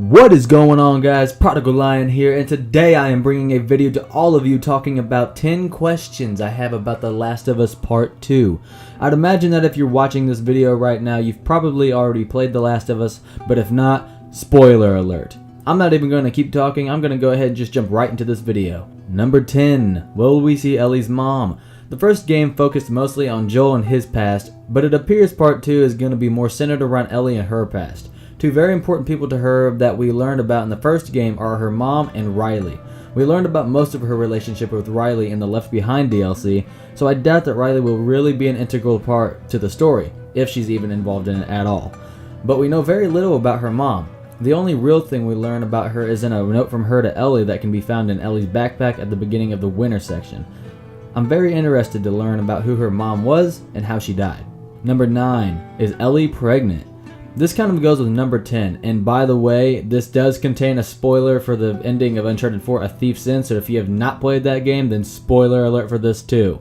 What is going on, guys? Prodigal Lion here, and today I am bringing a video to all of you talking about 10 questions I have about The Last of Us Part 2. I'd imagine that if you're watching this video right now, you've probably already played The Last of Us, but if not, spoiler alert. I'm not even going to keep talking, I'm going to go ahead and just jump right into this video. Number 10. Will we see Ellie's mom? The first game focused mostly on Joel and his past, but it appears Part 2 is going to be more centered around Ellie and her past. Two very important people to her that we learned about in the first game are her mom and Riley. We learned about most of her relationship with Riley in the Left Behind DLC, so I doubt that Riley will really be an integral part to the story, if she's even involved in it at all. But we know very little about her mom. The only real thing we learn about her is in a note from her to Ellie that can be found in Ellie's backpack at the beginning of the winter section. I'm very interested to learn about who her mom was and how she died. Number 9. Is Ellie pregnant? This kind of goes with number 10, and by the way, this does contain a spoiler for the ending of Uncharted 4: A Thief's End, so if you have not played that game, then spoiler alert for this too.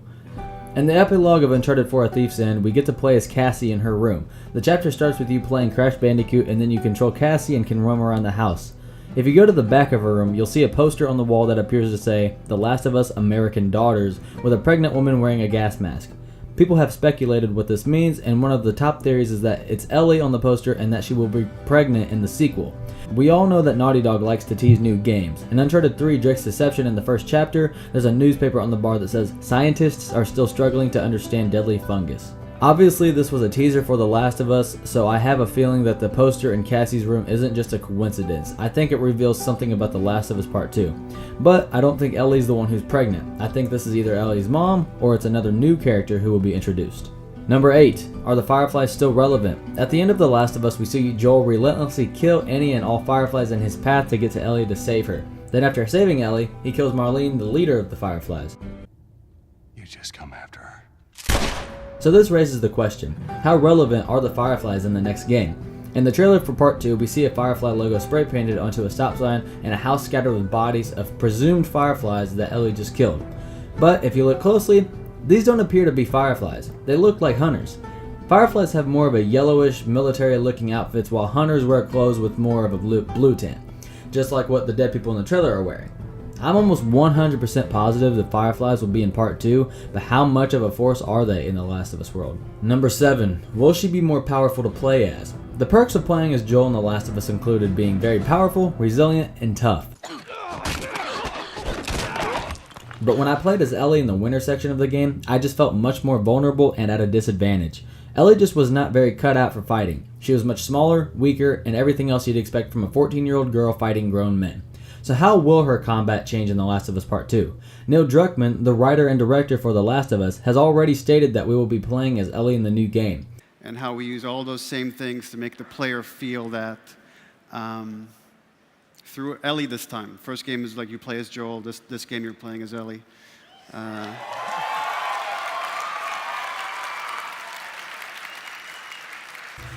In the epilogue of Uncharted 4: A Thief's End, we get to play as Cassie in her room. The chapter starts with you playing Crash Bandicoot, and then you control Cassie and can roam around the house. If you go to the back of her room, you'll see a poster on the wall that appears to say, "The Last of Us American Daughters," with a pregnant woman wearing a gas mask. People have speculated what this means, and one of the top theories is that it's Ellie on the poster and that she will be pregnant in the sequel. We all know that Naughty Dog likes to tease new games. In Uncharted 3 Drake's Deception in the first chapter, there's a newspaper on the bar that says, "Scientists are still struggling to understand deadly fungus." Obviously this was a teaser for The Last of Us, so I have a feeling that the poster in Cassie's room isn't just a coincidence. I think it reveals something about The Last of Us Part 2. But I don't think Ellie's the one who's pregnant. I think this is either Ellie's mom, or it's another new character who will be introduced. Number 8. Are the Fireflies still relevant? At the end of The Last of Us, we see Joel relentlessly kill any and all Fireflies in his path to get to Ellie to save her. Then after saving Ellie, he kills Marlene, the leader of the Fireflies. You just come after her. So this raises the question, how relevant are the Fireflies in the next game? In the trailer for Part 2, we see a Firefly logo spray painted onto a stop sign and a house scattered with bodies of presumed Fireflies that Ellie just killed. But if you look closely, these don't appear to be Fireflies. They look like hunters. Fireflies have more of a yellowish, military looking outfits, while hunters wear clothes with more of a blue tint, just like what the dead people in the trailer are wearing. I'm almost 100% positive the Fireflies will be in Part 2, but how much of a force are they in the Last of Us world? Number 7. Will she be more powerful to play as? The perks of playing as Joel in The Last of Us included being very powerful, resilient, and tough. But when I played as Ellie in the winter section of the game, I just felt much more vulnerable and at a disadvantage. Ellie just was not very cut out for fighting. She was much smaller, weaker, and everything else you'd expect from a 14-year-old girl fighting grown men. So how will her combat change in The Last of Us Part 2? Neil Druckmann, the writer and director for The Last of Us, has already stated that we will be playing as Ellie in the new game. And how we use all those same things to make the player feel that through Ellie this time. First game is like you play as Joel, this game you're playing as Ellie.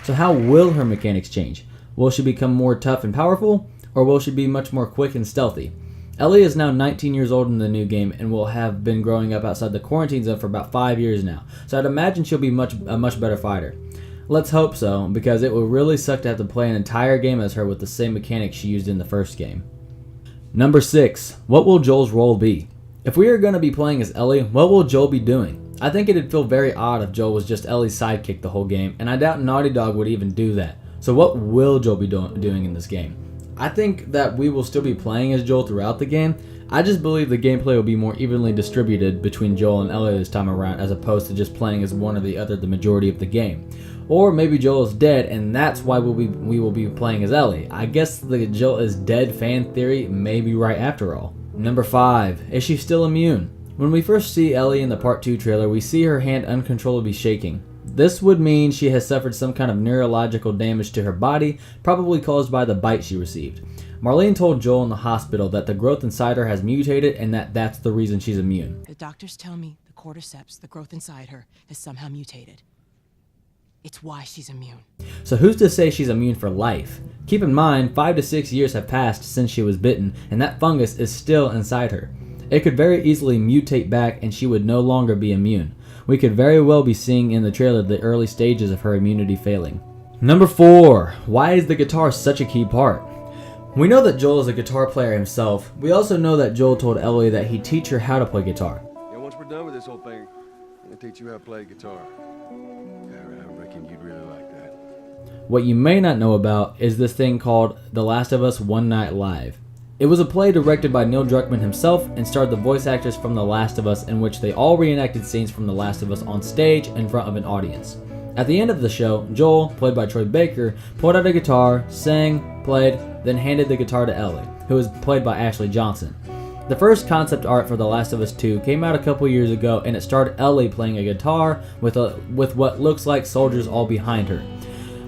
So how will her mechanics change? Will she become more tough and powerful? Or will she be much more quick and stealthy? Ellie is now 19 years old in the new game and will have been growing up outside the quarantine zone for about 5 years now, so I'd imagine she'll be a much better fighter. Let's hope so, because it will really suck to have to play an entire game as her with the same mechanics she used in the first game. Number 6. What will Joel's role be? If we are going to be playing as Ellie, what will Joel be doing? I think it'd feel very odd if Joel was just Ellie's sidekick the whole game, and I doubt Naughty Dog would even do that. So what will Joel be doing in this game? I think that we will still be playing as Joel throughout the game. I just believe the gameplay will be more evenly distributed between Joel and Ellie this time around, as opposed to just playing as one or the other the majority of the game. Or maybe Joel is dead and that's why we will be playing as Ellie. I guess the Joel is dead fan theory may be right after all. Number 5. Is she still immune? When we first see Ellie in the Part 2 trailer, we see her hand uncontrollably shaking. This would mean she has suffered some kind of neurological damage to her body, probably caused by the bite she received. Marlene told Joel in the hospital that the growth inside her has mutated and that's the reason she's immune. The doctors tell me the cordyceps, the growth inside her, has somehow mutated. It's why she's immune. So who's to say she's immune for life? Keep in mind, 5 to 6 years have passed since she was bitten, and that fungus is still inside her. It could very easily mutate back and she would no longer be immune. We could very well be seeing in the trailer the early stages of her immunity failing. Number 4. Why is the guitar such a key part? We know that Joel is a guitar player himself. We also know that Joel told Ellie that he'd teach her how to play guitar. Yeah, once we're done with this whole thing, I'm gonna teach you how to play guitar. Yeah, I reckon you'd really like that. What you may not know about is this thing called The Last of Us One Night Live. It was a play directed by Neil Druckmann himself and starred the voice actors from The Last of Us, in which they all reenacted scenes from The Last of Us on stage in front of an audience. At the end of the show, Joel, played by Troy Baker, pulled out a guitar, sang, played, then handed the guitar to Ellie, who was played by Ashley Johnson. The first concept art for The Last of Us 2 came out a couple years ago, and it starred Ellie playing a guitar with what looks like soldiers all behind her.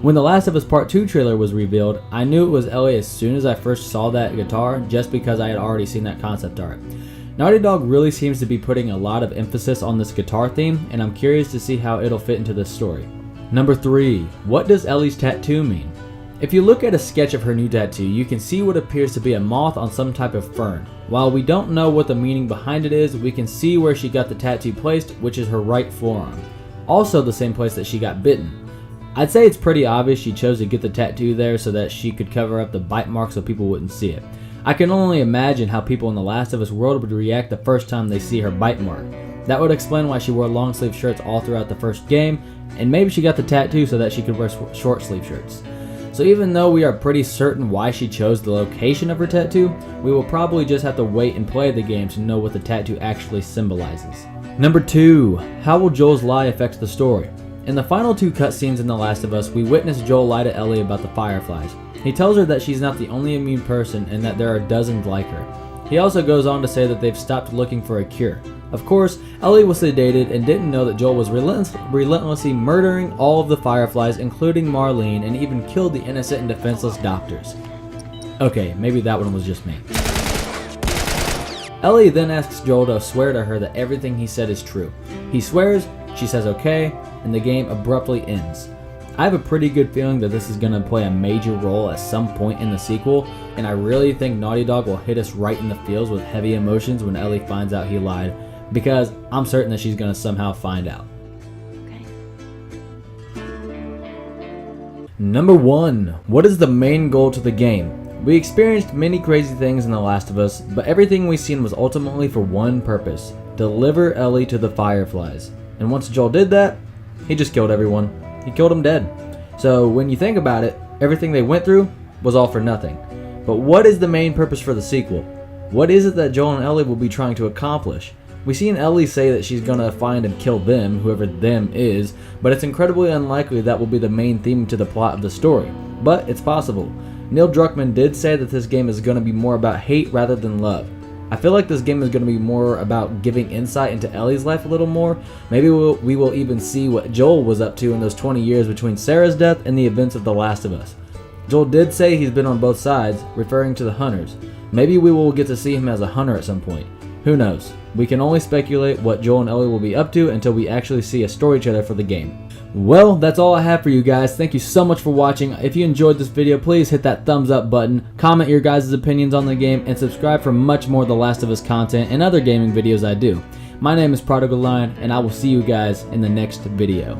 When The Last of Us Part 2 trailer was revealed, I knew it was Ellie as soon as I first saw that guitar, just because I had already seen that concept art. Naughty Dog really seems to be putting a lot of emphasis on this guitar theme, and I'm curious to see how it'll fit into this story. Number 3. What does Ellie's tattoo mean? If you look at a sketch of her new tattoo, you can see what appears to be a moth on some type of fern. While we don't know what the meaning behind it is, we can see where she got the tattoo placed, which is her right forearm. Also the same place that she got bitten. I'd say it's pretty obvious she chose to get the tattoo there so that she could cover up the bite mark so people wouldn't see it. I can only imagine how people in the Last of Us world would react the first time they see her bite mark. That would explain why she wore long sleeve shirts all throughout the first game, and maybe she got the tattoo so that she could wear short sleeve shirts. So even though we are pretty certain why she chose the location of her tattoo, we will probably just have to wait and play the game to know what the tattoo actually symbolizes. Number 2. How will Joel's lie affect the story? In the final 2 cutscenes in The Last of Us, we witness Joel lie to Ellie about the Fireflies. He tells her that she's not the only immune person and that there are dozens like her. He also goes on to say that they've stopped looking for a cure. Of course, Ellie was sedated and didn't know that Joel was relentlessly murdering all of the Fireflies, including Marlene, and even killed the innocent and defenseless doctors. Okay, maybe that one was just me. Ellie then asks Joel to swear to her that everything he said is true. He swears, she says okay, and the game abruptly ends. I have a pretty good feeling that this is going to play a major role at some point in the sequel, and I really think Naughty Dog will hit us right in the feels with heavy emotions when Ellie finds out he lied, because I'm certain that she's going to somehow find out. Number 1. What is the main goal to the game? We experienced many crazy things in The Last of Us, but everything we've seen was ultimately for one purpose: deliver Ellie to the Fireflies. And once Joel did that, he just killed everyone. He killed them dead. So when you think about it, everything they went through was all for nothing. But what is the main purpose for the sequel? What is it that Joel and Ellie will be trying to accomplish? We seen Ellie say that she's gonna find and kill them, whoever them is, but it's incredibly unlikely that will be the main theme to the plot of the story. But it's possible. Neil Druckmann did say that this game is gonna be more about hate rather than love. I feel like this game is going to be more about giving insight into Ellie's life a little more. Maybe we will even see what Joel was up to in those 20 years between Sarah's death and the events of The Last of Us. Joel did say he's been on both sides, referring to the hunters. Maybe we will get to see him as a hunter at some point. Who knows? We can only speculate what Joel and Ellie will be up to until we actually see a story trailer for the game. Well, that's all I have for you guys. Thank you so much for watching. If you enjoyed this video, please hit that thumbs up button, comment your guys' opinions on the game, and subscribe for much more The Last of Us content and other gaming videos I do. My name is Prodigal Lion, and I will see you guys in the next video.